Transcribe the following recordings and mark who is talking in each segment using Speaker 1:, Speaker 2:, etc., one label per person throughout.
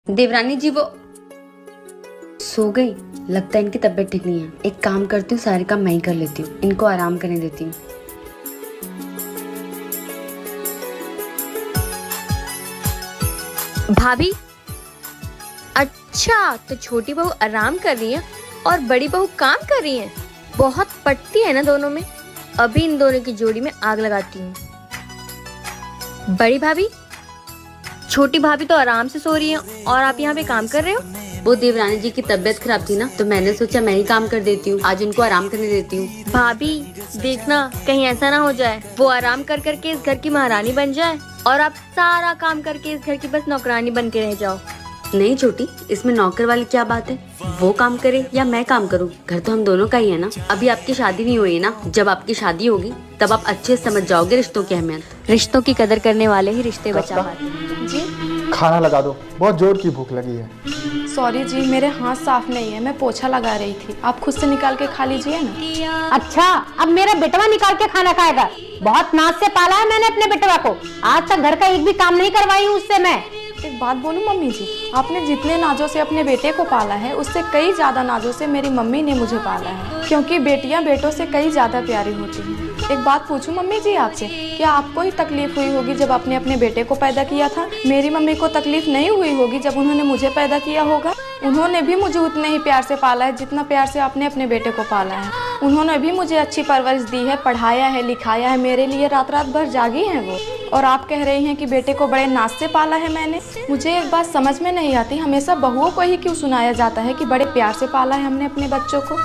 Speaker 1: देवरानी जी वो सो गई। लगता है इनकी तबीयत ठीक नहीं है। एक काम करती हूँ, सारे काम मैं ही कर लेती हूँ, इनको आराम करने देती हूँ।
Speaker 2: भाभी, अच्छा तो छोटी बहू आराम कर रही है और बड़ी बहू काम कर रही है। बहुत पटती है ना दोनों में। अभी इन दोनों की जोड़ी में आग लगाती हूँ। बड़ी भाभी, छोटी भाभी तो आराम से सो रही है और आप यहाँ पे काम कर रहे हो।
Speaker 1: वो देवरानी जी की तबीयत खराब थी ना, तो मैंने सोचा मैं ही काम कर देती हूँ, आज उनको आराम करने देती हूँ।
Speaker 2: भाभी देखना कहीं ऐसा ना हो जाए वो आराम कर करके इस घर की महारानी बन जाए और आप सारा काम करके इस घर की बस नौकरानी बन के रह जाओ।
Speaker 1: नहीं छोटी, इसमें नौकर वाली क्या बात है। वो काम करे या मैं काम करूँ, घर तो हम दोनों का ही है ना। अभी आपकी शादी नहीं हुई ना, जब आपकी शादी होगी तब आप अच्छे से समझ जाओगे रिश्तों की अहमियत।
Speaker 2: रिश्तों की कदर करने वाले ही रिश्ते बचा पाते हैं।
Speaker 3: जी
Speaker 4: खाना लगा दो, बहुत जोर की भूख लगी है।
Speaker 3: सॉरी जी, मेरे हाथ साफ नहीं है, मैं पोछा लगा रही थी। आप खुद से निकाल के खा लीजिए ना।
Speaker 5: अच्छा, अब मेरा बेटवा निकाल के खाना खाएगा। बहुत नाज से पाला है मैंने अपने बेटवा को, आज तक घर का एक भी काम नहीं करवाई हूँ उससे मैं।
Speaker 3: एक बात बोलूं मम्मी जी, आपने जितने नाजों से अपने बेटे को पाला है उससे कई ज्यादा नाजों से मेरी मम्मी ने मुझे पाला है, क्योंकि बेटियां बेटों से कई ज्यादा प्यारी होती हैं। एक बात पूछूं मम्मी जी आपसे, क्या आपको ही तकलीफ हुई होगी जब आपने अपने बेटे को पैदा किया था? मेरी मम्मी को तकलीफ नहीं हुई होगी जब उन्होंने मुझे पैदा किया होगा। उन्होंने भी मुझे उतने ही प्यार से पाला है जितना प्यार से आपने अपने बेटे को पाला है। उन्होंने भी मुझे अच्छी परवरिश दी है, पढ़ाया है, लिखाया है, मेरे लिए रात रात भर जागी हैं वो। और आप कह रही हैं कि बेटे को बड़े नाज से पाला है मैंने। मुझे एक बात समझ में नहीं आती, हमेशा बहुओं को ही क्यों सुनाया जाता है कि बड़े प्यार से पाला है हमने अपने बच्चों को।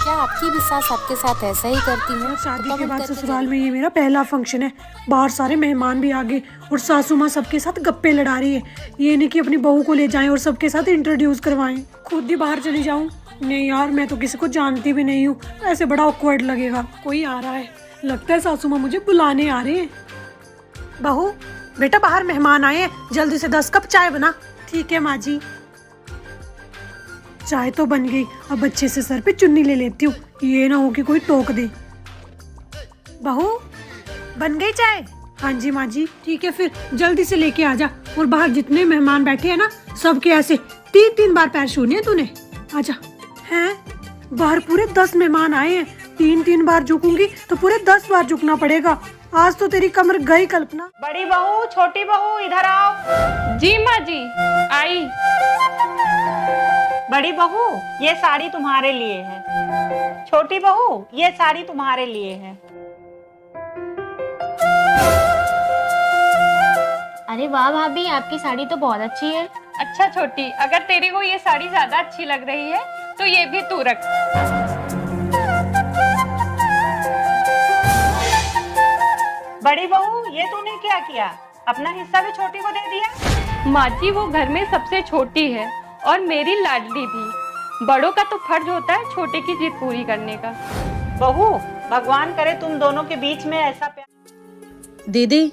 Speaker 6: क्या आपकी भी सास आपके साथ ऐसा ही करती है?
Speaker 7: शादी के बाद ससुराल में ये मेरा पहला फंक्शन है। बाहर सारे मेहमान भी आ गए और सासू माँ सबके साथ गप्पे लड़ा रही है। ये नहीं कि अपनी बहू को ले जाएं और सबके साथ इंट्रोड्यूस करवाएं, खुद ही बाहर चली जाऊं। नहीं यार, मैं तो किसी को जानती भी नहीं हूँ, ऐसे बड़ा ऑकवर्ड लगेगा। कोई आ रहा है, लगता है सासू माँ मुझे बुलाने आ रहे हैं। बहू बेटा, बाहर मेहमान आए हैं, जल्दी से 10 कप चाय बना। ठीक है माँ जी। चाय तो बन गई, अब अच्छे से सर पे चुन्नी ले लेती हूँ, ये ना हो कि कोई टोक दे। बहू बन गई चाय? हाँ जी माँ जी। ठीक है फिर जल्दी से लेके आ जा। और बाहर जितने मेहमान बैठे हैं ना, सबके ऐसे 3-3 बार पैर छूने हैं तूने। आजा। हैं, बाहर पूरे 10 मेहमान आए हैं, 3-3 बार झुकूंगी तो पूरे 10 बार झुकना पड़ेगा। आज तो तेरी कमर गई कल्पना।
Speaker 5: बड़ी बहू, छोटी बहू, इधर आओ।
Speaker 8: जी माँ जी, आई।
Speaker 5: बड़ी बहू, ये साड़ी तुम्हारे लिए है। छोटी बहू, ये साड़ी तुम्हारे लिए है।
Speaker 6: अरे वाह भाभी, आपकी साड़ी तो बहुत अच्छी है।
Speaker 8: अच्छा छोटी, अगर तेरे को ये साड़ी ज्यादा अच्छी लग रही है तो ये भी तू रख।
Speaker 5: बड़ी बहू, ये तूने क्या किया? अपना हिस्सा भी छोटी को दे दिया।
Speaker 8: माँ जी, वो घर में सबसे छोटी है और मेरी लाडली भी। बड़ों का तो फर्ज होता है छोटे की जिद पूरी करने का।
Speaker 5: बहू, भगवान करे तुम दोनों के बीच में ऐसा प्यार।
Speaker 9: दीदी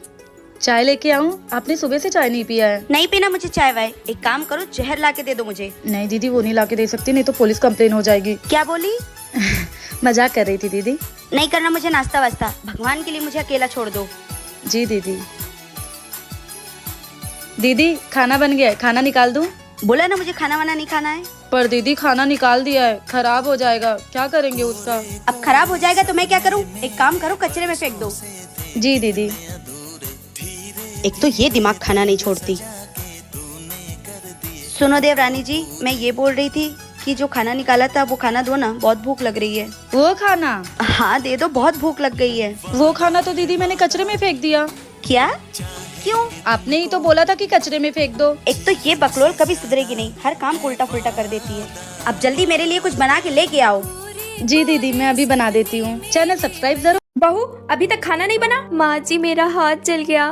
Speaker 9: चाय लेके आऊं? आपने सुबह से चाय नहीं पिया है।
Speaker 1: नहीं पीना मुझे चाय वाय। एक काम करो, जहर ला के दे दो मुझे।
Speaker 9: नहीं दीदी, वो नहीं ला के दे सकती, नहीं तो पुलिस कंप्लेन हो जाएगी।
Speaker 1: क्या बोली?
Speaker 9: मजाक कर रही थी दीदी।
Speaker 1: नहीं करना मुझे नाश्ता वास्ता, भगवान के लिए मुझे अकेला छोड़ दो।
Speaker 9: जी दीदी। दीदी खाना बन गया है, खाना निकाल दूं?
Speaker 1: बोला ना मुझे खाना वाना नहीं खाना है।
Speaker 9: पर दीदी खाना निकाल दिया है, खराब हो जाएगा, क्या करेंगे उसका?
Speaker 1: अब खराब हो जाएगा तो मैं क्या करूं? एक काम करो, कचरे में फेंक दो।
Speaker 9: जी दीदी।
Speaker 1: एक तो ये दिमाग खाना नहीं छोड़ती। सुनो देवरानी जी, मैं ये बोल रही थी कि जो खाना निकाला था वो खाना दो ना, बहुत भूख लग रही है।
Speaker 9: वो खाना?
Speaker 1: हाँ दे दो, बहुत भूख लग गई है।
Speaker 9: वो खाना तो दीदी मैंने कचरे में फेंक दिया।
Speaker 1: क्या? क्यों?
Speaker 9: आपने ही तो बोला था कि कचरे में फेंक दो।
Speaker 1: एक तो ये बकलोल कभी सुधरेगी नहीं, हर काम उल्टा फुल्टा कर देती है। अब जल्दी मेरे लिए कुछ बना के लेके आओ।
Speaker 9: जी दीदी, मैं अभी बना देती हूँ। चैनल सब्सक्राइब जरूर।
Speaker 2: बहू, अभी तक खाना नहीं बना? माँ जी, मेरा हाथ जल गया।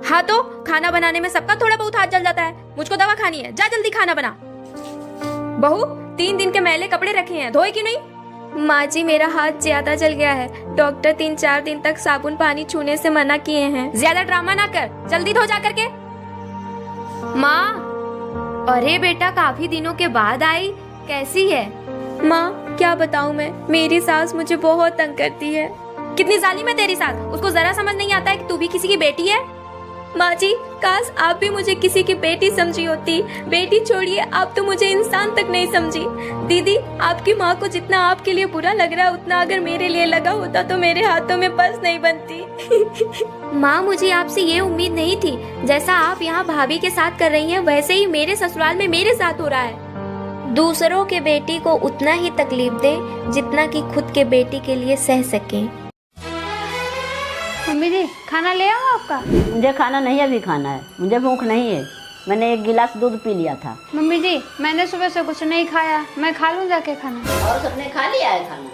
Speaker 2: हाँ तो खाना बनाने में सबका थोड़ा बहुत हाथ जल जाता है। मुझको दवा खानी है, जा जल्दी खाना बना। बहू, 3 दिन के मैले कपड़े रखे हैं, धोए क्यों नहीं? माँ जी, मेरा हाथ ज्यादा जल गया है, डॉक्टर 3-4 दिन तक साबुन पानी छूने से मना किए हैं। ज्यादा ड्रामा ना कर, जल्दी धो जा करके। माँ, अरे बेटा काफी दिनों के बाद आई, कैसी है? माँ क्या बताऊँ मैं, मेरी सास मुझे बहुत तंग करती है। कितनी जालिम है तेरी सास, उसको जरा समझ नहीं आता है कि तू भी किसी की बेटी है। माँ जी, काश आप भी मुझे किसी की बेटी समझी होती। बेटी छोड़िए, आप तो मुझे इंसान तक नहीं समझी। दीदी, आपकी माँ को जितना आपके लिए बुरा लग रहा है उतना अगर मेरे लिए लगा होता तो मेरे हाथों में बस नहीं बनती। माँ, मुझे आपसे ये उम्मीद नहीं थी। जैसा आप यहाँ भाभी के साथ कर रही हैं वैसे ही मेरे ससुराल में मेरे साथ हो रहा है। दूसरों के बेटी को उतना ही तकलीफ दे जितना कि खुद के बेटी के लिए सह सके।
Speaker 5: मम्मी जी, खाना ले आओ आपका।
Speaker 10: मुझे खाना नहीं अभी खाना है, मुझे भूख नहीं है। मैंने 1 गिलास दूध पी लिया था।
Speaker 5: मम्मी जी, मैंने सुबह से कुछ नहीं खाया, मैं खा लूँ जाके खाना।
Speaker 10: और सबने खा लिया है खाना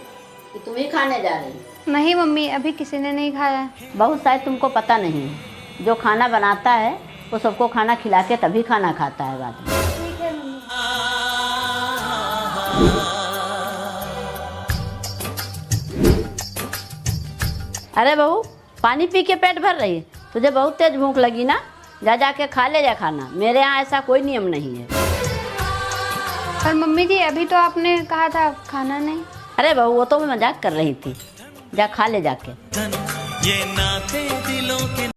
Speaker 10: कि तुम ही खाने जा रही?
Speaker 5: नहीं मम्मी, अभी किसी ने नहीं खाया।
Speaker 10: बहुत शायद तुमको पता नहीं है, जो खाना बनाता है वो सबको खाना खिला के तभी खाना खाता है बाद में।
Speaker 5: ठीक है मम्मी।
Speaker 10: अरे बहू, पानी पी के पेट भर रही है? तुझे बहुत तेज भूख लगी ना, जा जाके खा ले जा खाना। मेरे यहाँ ऐसा कोई नियम नहीं है।
Speaker 5: पर मम्मी जी, अभी तो आपने कहा था खाना नहीं।
Speaker 10: अरे बहू, वो तो मैं मजाक कर रही थी। जा खा ले जाके।
Speaker 11: ये नाते दिलों के